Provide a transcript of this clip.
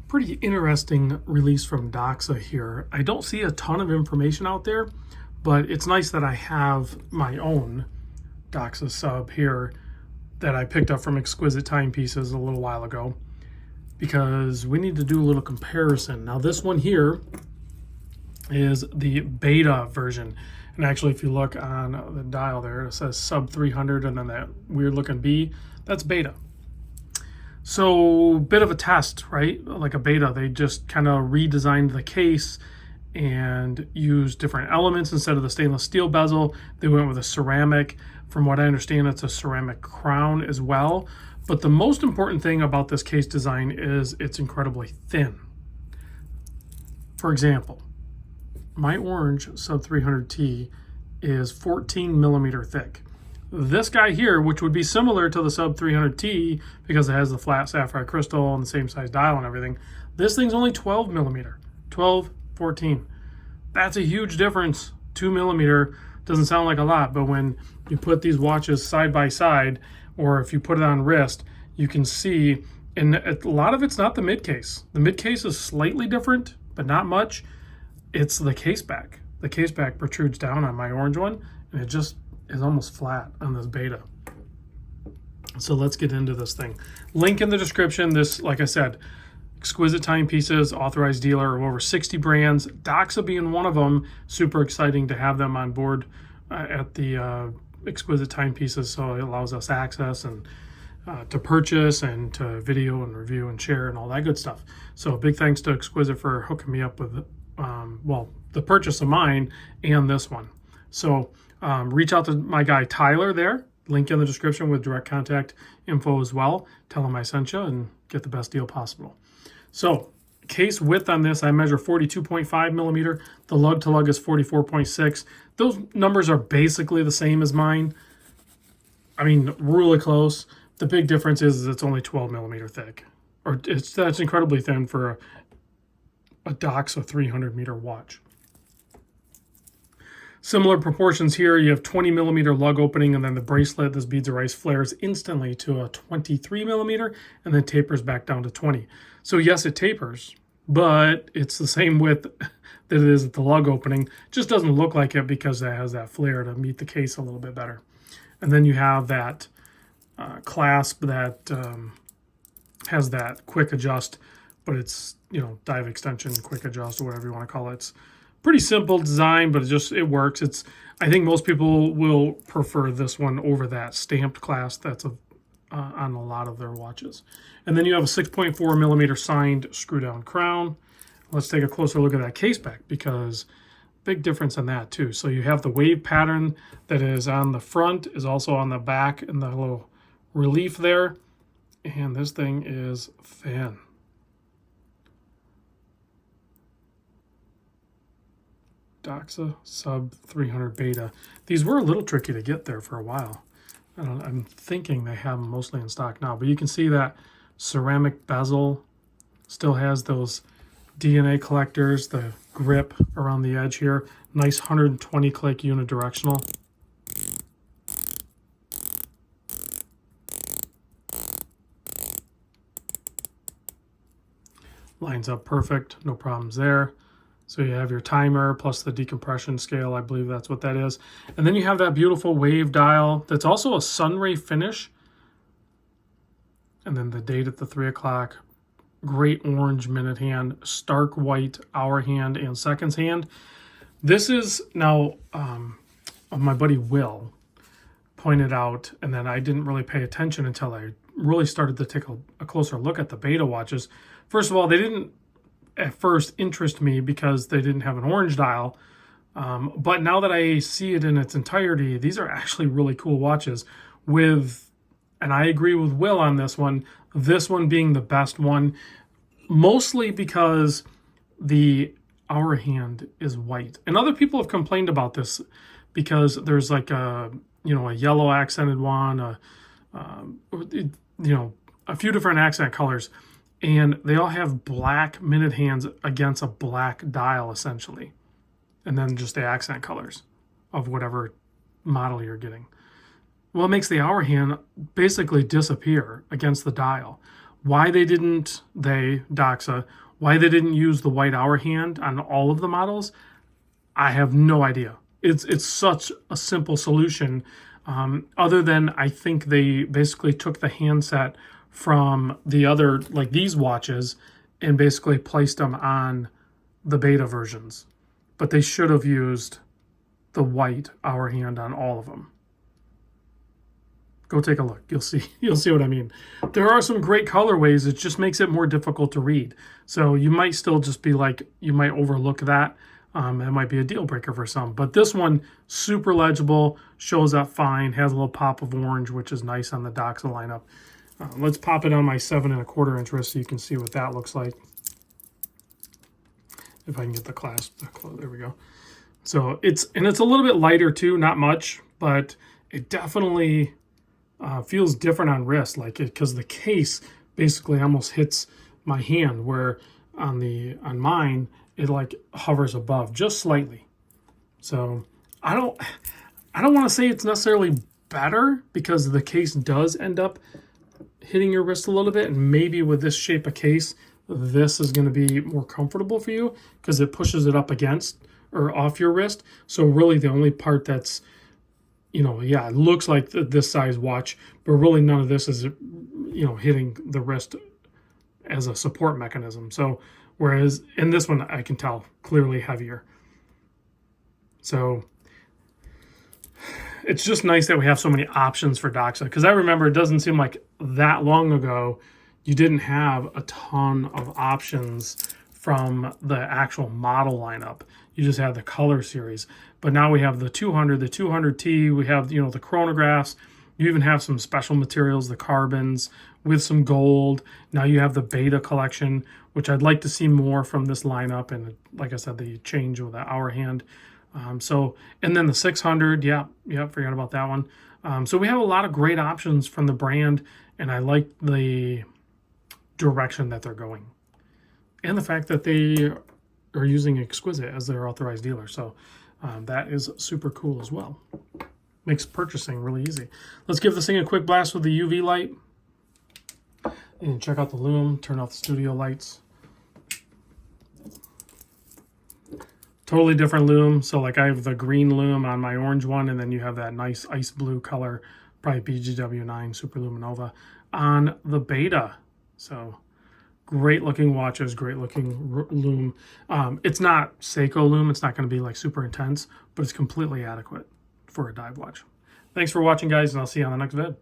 Pretty interesting release from Doxa here. I don't see a ton of information out there, but it's nice that I have my own Doxa sub here that I picked up from Exquisite Timepieces a little while ago, because we need to do a little comparison. Now this one here is the beta version. And actually, if you look on the dial there, it says sub 300 and then that weird looking B, that's beta. So bit of a test, right? Like a beta, they just kind of redesigned the case and used different elements. Instead of the stainless steel bezel, they went with a ceramic. From what I understand, it's a ceramic crown as well. But the most important thing about this case design is it's incredibly thin. For example, my orange sub 300T is 14 millimeter thick. This guy here, which would be similar to the sub 300T because it has the flat sapphire crystal and the same size dial and everything, this thing's only 12 millimeter, 12, 14. That's a huge difference. 2 millimeter doesn't sound like a lot, but when you put these watches side by side, or if you put it on wrist, you can see, and a lot of it's not the mid case. The mid case is slightly different, but not much. It's the case back. The case back protrudes down on my orange one, and it just is almost flat on this beta. So let's get into this thing. Link in the description. This, like I said, Exquisite Timepieces, authorized dealer of over 60 brands, Doxa being one of them. Super exciting to have them on board at the Exquisite Timepieces, so it allows us access and to purchase and to video and review and share and all that good stuff. So big thanks to Exquisite for hooking me up with well, the purchase of mine and this one. So reach out to my guy Tyler there, link in the description with direct contact info as well. Tell him I sent you and get the best deal possible. So case width on this, I measure 42.5 millimeter. The lug to lug is 44.6. Those numbers are basically the same as mine. I mean, really close. The big difference is it's only 12 millimeter thick, or that's incredibly thin for a Doxa 300 meter watch. Similar proportions here. You have 20 millimeter lug opening, and then the bracelet, this beads of rice, flares instantly to a 23 millimeter and then tapers back down to 20. So yes, it tapers, but it's the same width that it is at the lug opening. Just doesn't look like it because it has that flare to meet the case a little bit better. And then you have that clasp that has that quick adjust, but it's, you know, dive extension, quick adjust, or whatever you want to call it. It's pretty simple design, but it works. I think most people will prefer this one over that stamped clasp that's on a lot of their watches. And then you have a 6.4 millimeter signed screw down crown. Let's take a closer look at that case back, because big difference in that too. So you have the wave pattern that is on the front, is also on the back, and the little relief there. And this thing is thin. Doxa sub 300 beta. These were a little tricky to get there for a while. I'm thinking they have them mostly in stock now, but you can see that ceramic bezel still has those DNA collectors, the grip around the edge here. Nice 120 click unidirectional. Lines up perfect, no problems there. So you have your timer plus the decompression scale. I believe that's what that is. And then you have that beautiful wave dial that's also a sunray finish. And then the date at the 3 o'clock. Great orange minute hand, stark white hour hand and seconds hand. This is now, my buddy Will pointed out, and then I didn't really pay attention until I really started to take a closer look at the beta watches. First of all, they didn't at first interest me because they didn't have an orange dial. But now that I see it in its entirety, these are actually really cool watches with, and I agree with Will on this one being the best one, mostly because the hour hand is white. And other people have complained about this because there's like a yellow accented one, a few different accent colors. And they all have black minute hands against a black dial, essentially. And then just the accent colors of whatever model you're getting. Well, it makes the hour hand basically disappear against the dial. Why they didn't, Doxa, why they didn't use the white hour hand on all of the models, I have no idea. It's such a simple solution. Other than I think they basically took the handset from the other, like these watches, and basically placed them on the beta versions. But they should have used the white hour hand on all of them. Go take a look. You'll see what I mean. There are some great colorways. It just makes it more difficult to read. So you might still just be like, you might overlook that. It might be a deal breaker for some. But this one, super legible, shows up fine, has a little pop of orange, which is nice on the Doxa lineup. Let's pop it on my 7 1/4 inch wrist so you can see what that looks like. If I can get the clasp, there we go. So it's a little bit lighter too, not much, but it definitely feels different on wrist, like because the case basically almost hits my hand, where on mine it like hovers above just slightly. So I don't want to say it's necessarily better, because the case does end up hitting your wrist a little bit, and maybe with this shape of case, this is going to be more comfortable for you because it pushes it up against or off your wrist. So really the only part that's, yeah, it looks like this size watch, but really none of this is, hitting the wrist as a support mechanism. So whereas in this one, I can tell clearly heavier. So it's just nice that we have so many options for Doxa, because I remember it doesn't seem like that long ago you didn't have a ton of options from the actual model lineup. You just had the color series. But now we have the 200, the 200T, we have, the chronographs. You even have some special materials, the carbons with some gold. Now you have the beta collection, which I'd like to see more from this lineup. And like I said, the change with the hour hand. And then the 600, yeah, forgot about that one. So we have a lot of great options from the brand, and I like the direction that they're going. And the fact that they are using Exquisite as their authorized dealer. So that is super cool as well. Makes purchasing really easy. Let's give this thing a quick blast with the UV light. And check out the Lume, turn off the studio lights. Totally different Lume. So like I have the green Lume on my orange one, and then you have that nice ice blue color, probably BGW9 Super Luminova on the beta. So great looking watches, great looking Lume. It's not Seiko Lume. It's not going to be like super intense, but it's completely adequate for a dive watch. Thanks for watching, guys, and I'll see you on the next vid.